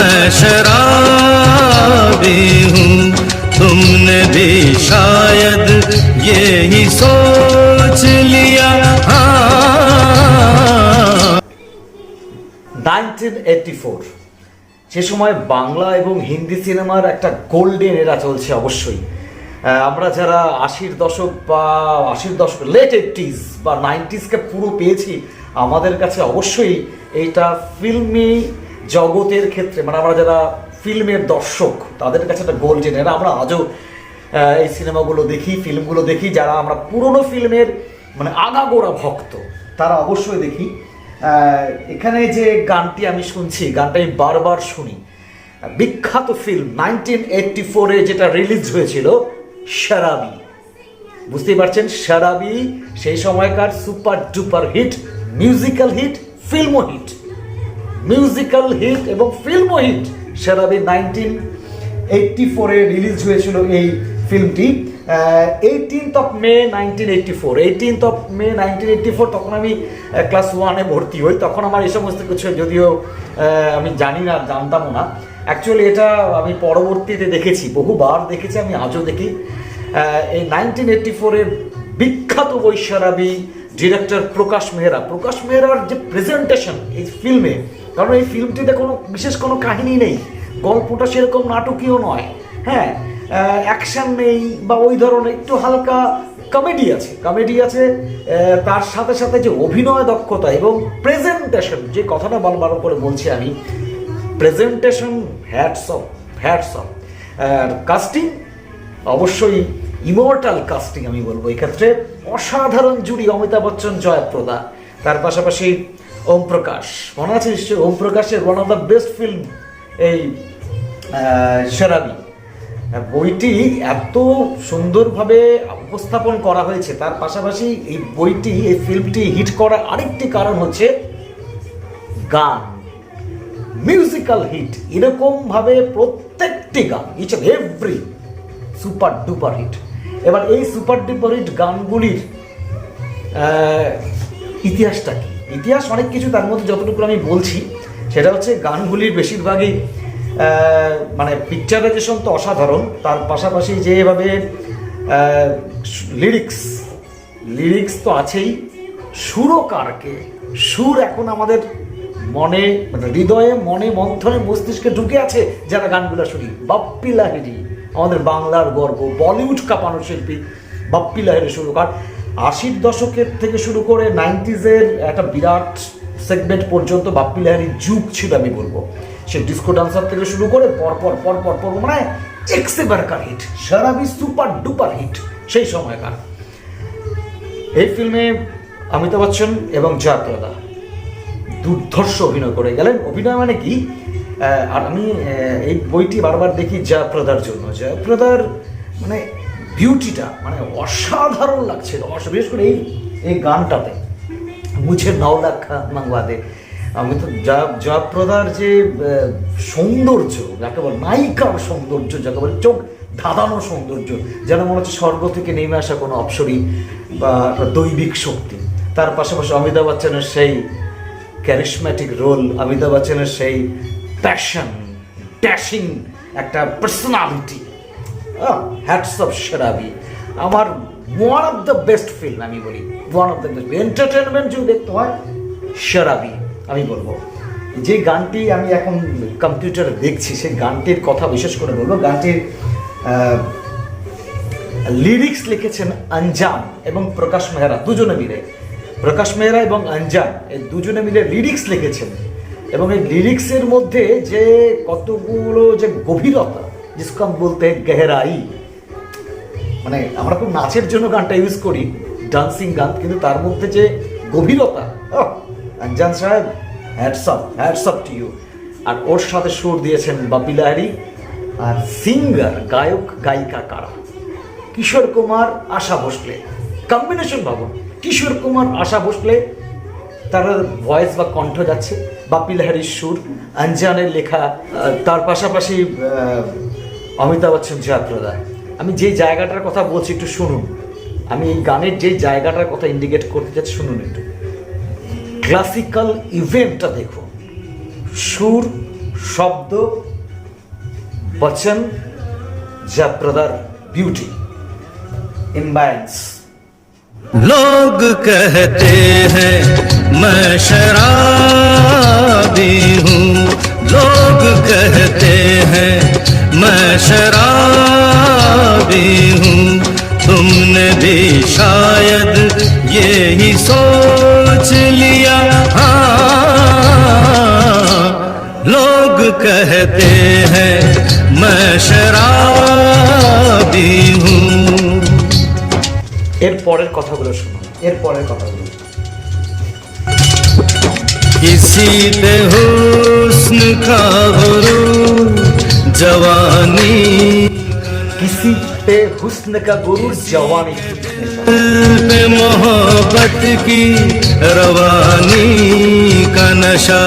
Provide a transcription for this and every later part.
मैं शराबी हूँ, तुमने भी शायद यही सोच लिया। हाँ 1984 সে সময় বাংলা এবং হিন্দি সিনেমার একটা গোল্ডেন এরা চলছে। অবশ্যই আমরা যারা 80-র দশক বা 80-র দশক লেট 80s বা 90sকে পুরো পেয়েছি, আমাদের কাছে অবশ্যই এইটা ফিল্মি জগতের ক্ষেত্রে মানে আমরা যারা ফিল্মের দর্শক তাদের কাছে একটা গোল্ডেন এরা। আমরা আজও এই সিনেমাগুলো দেখি, ফিল্মগুলো দেখি। যারা আমরা পুরনো ফিল্মের মানে আগাগোড়া ভক্ত তারা অবশ্যই দেখি। এখানে যে গানটি আমি শুনছি, গানটা আমি বারবার শুনি। বিখ্যাত ফিল্ম 1984-এ যেটা রিলিজ হয়েছিল শরাবি, বুঝতেই পারছেন শরাবি সেই সময়কার super duper hit, musical hit, ফিল্মও হিট, মিউজিক্যাল হিট এবং ফিল্মও হিট। শরাবি 1984-এ রিলিজ হয়েছিল এই ফিল্মটি। 18th of May 1984, 18th of May 1984। তখন আমি ক্লাস 1-এ ভর্তি হই। তখন আমার এই সমস্ত কিছু যদিও আমি জানি না, জানতামও না। অ্যাকচুয়ালি এটা আমি পরবর্তীতে দেখেছি, বহুবার দেখেছি, আমি আজও দেখি। এই 1984-এর বিখ্যাত বই শরাবি, ডিরেক্টর প্রকাশ মেহরা। প্রকাশ মেহরার যে প্রেজেন্টেশন এই ফিল্মে, কারণ এই ফিল্মটিতে কোনো বিশেষ কোনো কাহিনী নেই, গল্পটা সেরকম নাটকীয় নয়, হ্যাঁ, অ্যাকশন নেই বা ওই ধরনের, একটু হালকা কমেডি আছে। তার সাথে সাথে যে অভিনয় দক্ষতা এবং প্রেজেন্টেশন, যে কথাটা বারবার করে বলছি আমি, প্রেজেন্টেশন হ্যাটস অফ। কাস্টিং অবশ্যই ইমর্টাল কাস্টিং আমি বলবো এক্ষেত্রে। অসাধারণ জুড়ি, অমিতাভ বচ্চন, জয়াপ্রদা, তার পাশাপাশি ওম প্রকাশ। মনে আছে নিশ্চয়ই ওম প্রকাশের one of the best film এই শরাবি। বইটি এত সুন্দরভাবে উপস্থাপন করা হয়েছে। তার পাশাপাশি এই বইটি, এই ফিল্মটি হিট করার আরেকটি কারণ হচ্ছে গান, মিউজিক্যাল হিট। এরকমভাবে প্রত্যেকটি গান, each and every super duper hit. এবার এই সুপার ডুপার হিট গানগুলির ইতিহাসটা কি? ইতিহাস অনেক কিছু, তার মধ্যে যতটুকু আমি বলছি সেটা হচ্ছে গানগুলির বেশিরভাগই মানে পিকচারাইজেশন তো অসাধারণ, তার পাশাপাশি যেভাবে লিরিক্স তো আছেই, সুরকারকে, সুর এখন আমাদের মনে মানে হৃদয়ে, মনে, মন্থনে, মস্তিষ্কে ঢুকে আছে যারা গানগুলো শুনি। বাপ্পি লাহিড়ী আমাদের বাংলার গর্ব, বলিউড কাঁপানো শিল্পী বাপ্পি লাহিড়ী সুরকার। 80-র দশকের থেকে শুরু করে 90s-এর একটা বিরাট সেগমেন্ট পর্যন্ত বাপ্পি লাহিড়ীর যুগ ছিল আমি বলবো। সে ডিস্কো ডান্সার থেকে শুরু করে পরপর মানে এক্সেবারকার হিট। শরাবি সুপার ডুপার হিট সেই সময়কার। এই ফিল্মে অমিতাভ বচ্চন এবং জয়াপ্রদা দুর্ধর্ষ অভিনয় করে গেলেন। অভিনয় মানে কি, আর আমি এই বইটি বারবার দেখি জয়াপ্রদার জন্য। জয়াপ্রদার মানে বিউটিটা মানে অসাধারণ লাগছিল, বিশেষ করে এই গানটাতে, মুঝে 9 লাখ মাংবা দে। আমি তো জয়াপ্রদার যে সৌন্দর্য, যাকে বলে নায়িকার সৌন্দর্য, যাকে বলে চোখ ধাঁধানো সৌন্দর্য, যেন মনে হচ্ছে স্বর্গ থেকে নেমে আসা কোনো অপ্সরী বা দৈবিক শক্তি। তার পাশাপাশি অমিতাভ বচ্চনের সেই ক্যারিশম্যাটিক রোল, অমিতাভ বচ্চনের সেই প্যাশন, ড্যাশিং একটা পার্সোনালিটি। হ্যাটস অফ শরাবি আমার one of the best film আমি বলি, one of the best entertainment যদি দেখতে হয় শরাবি আমি বলবো। যে গানটি আমি এখন কম্পিউটারে দেখছি সেই গানটির কথা বিশেষ করে বলবো। গানটির লিরিক্স লিখেছেন অঞ্জান এবং প্রকাশ মেহরা, দুজনে মিলে। প্রকাশ মেহরা এবং অঞ্জান এই দুজনে মিলে লিরিক্স লিখেছেন, এবং এই লিরিক্সের মধ্যে যে কতগুলো যে গভীরতা, जिसको हम बोलते हैं गहराई, মানে আমরা খুব নাচের জন্য গানটা ইউজ করি, ডান্সিং গান, কিন্তু তার মধ্যে যে গভীরতা, অঞ্জান সাহেব হ্যাটস অফ টু ইউ। আর ওর সাথে সুর দিয়েছেন বাপ্পি লাহিড়ী। আর সিঙ্গার, গায়ক গায়িকা কারা? কিশোর কুমার, আশা ভোসলে। কম্বিনেশন ভাবুন, কিশোর কুমার, আশা ভোসলে, তার ভয়েস বা কণ্ঠ যাচ্ছে, বাপ্পি লাহিড়ীর সুর, অঞ্জানের লেখা, তার পাশাপাশি অমিতাভ বচ্চন, জয়াপ্রদা। আমি যে জায়গাটার কথা বলছি একটু শুনুন, আমি এই গানের যে জায়গাটার কথা ইন্ডিকেট করতে চাচ্ছি শুনুন একটু। ক্লাসিক্যাল ইভেন্টটা দেখুন, সুর, শব্দ, বচন, জয়প্রদার বিউটি, ইম্বালেন্স। लोग कहते हैं मैं शराबी हूँ, लोग कहते हैं मैं शराबी हूँ, तुमने भी शायद यही सोच लिया। हाँ, लोग कहते हैं मैं शराबी हूँ। এর পরের কথাগুলো শুনুন, এর পরের কথাগুলো। किसी पे हुस्न का गुरूर जवानी, किसी पे हुस्न का गुरूर जवानी, दिल पे मोहब्बत की रवानी का नशा,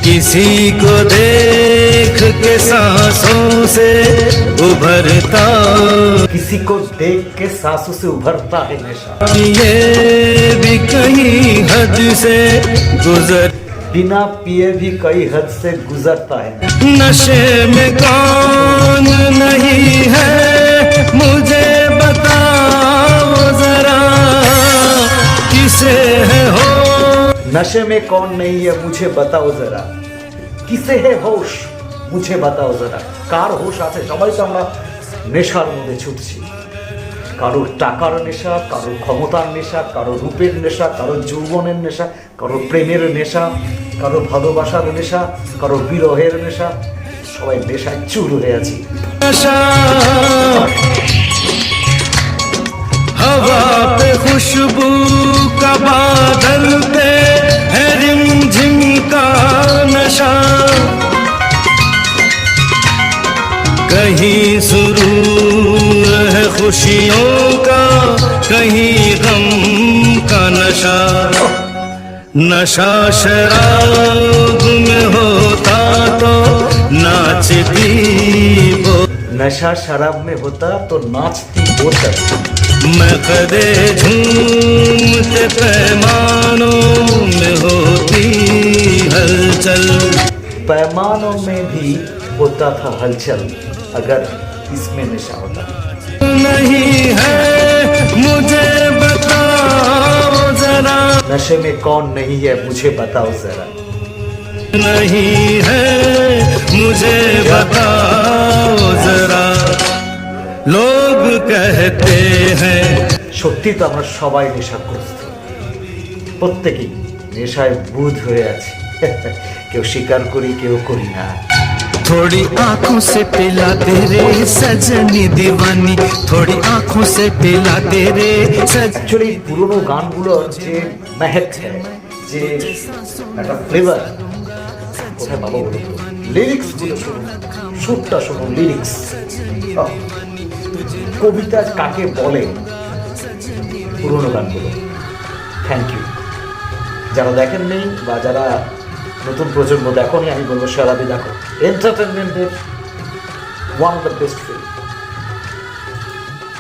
किसी को देख के सांसों से उभरता, किसी को देख के सांसों से उभरता है नशा, ये भी कहीं हद से गुजर, बिना पिए भी कई हद से गुजरता है। नशे में कौन नहीं है मुझे बताओ जरा, किसे है हो नशे में कौन नहीं है मुझे बताओ जरा, किसे है होश মুঝে বাতাও যারা। কার হোশ আছে? সবাই তো আমরা নেশার মধ্যে ছুটছি। কারোর টাকার নেশা, কারোর ক্ষমতার নেশা, কারোর রূপের নেশা, কারোর যৌবনের নেশা, কারোর প্রেমের নেশা, কারোর ভালোবাসার নেশা, কারোর বিরহের নেশা। সবাই নেশায় চুর হয়ে আছি। हवा पे खुशबू का बादल पे है रिमझिम का नशा, कहीं सुरूर है खुशियों का, कहीं गम का नशा, नशा शराब में होता तो नाचती वो, नशा शराब में होता तो नाचती बोतल, मैं कदे झूमते पैमानों में होती हलचल, पैमानों में भी होता था हलचल अगर इसमें नशा होता। नहीं है मुझे बताओ जरा, नशे में कौन नहीं है मुझे बताओ जरा, नहीं है मुझे बताओ जरा, लोग कहते हैं। সত্যি তো আমরা সবাই নেশাগ্রস্ত, প্রত্যেকেই নেশায় বুধ হয়ে আছে। কেউ স্বীকার করি, কেউ করি না। थोड़ी आंखों से पिला तेरे सजनी दीवानी, थोड़ी आंखों से पिला तेरे অ্যাকচুয়ালি পুরোনো গানগুলোর যে মেহেক, যে একটা ফ্লেভার কোথায় পাবো বলুন? লিরিক্স গুলো শুনুন, সুরটা শুনুন, লিরিক্স। কবিতা কাকে বলে? পুরোনো গানগুলো। Thank you. যারা দেখেননি বা যারা নতুন প্রজন্ম দেখোনি, আমি বলবো সারাদি দেখো। এন্টারটেনমেন্টের one of the best film.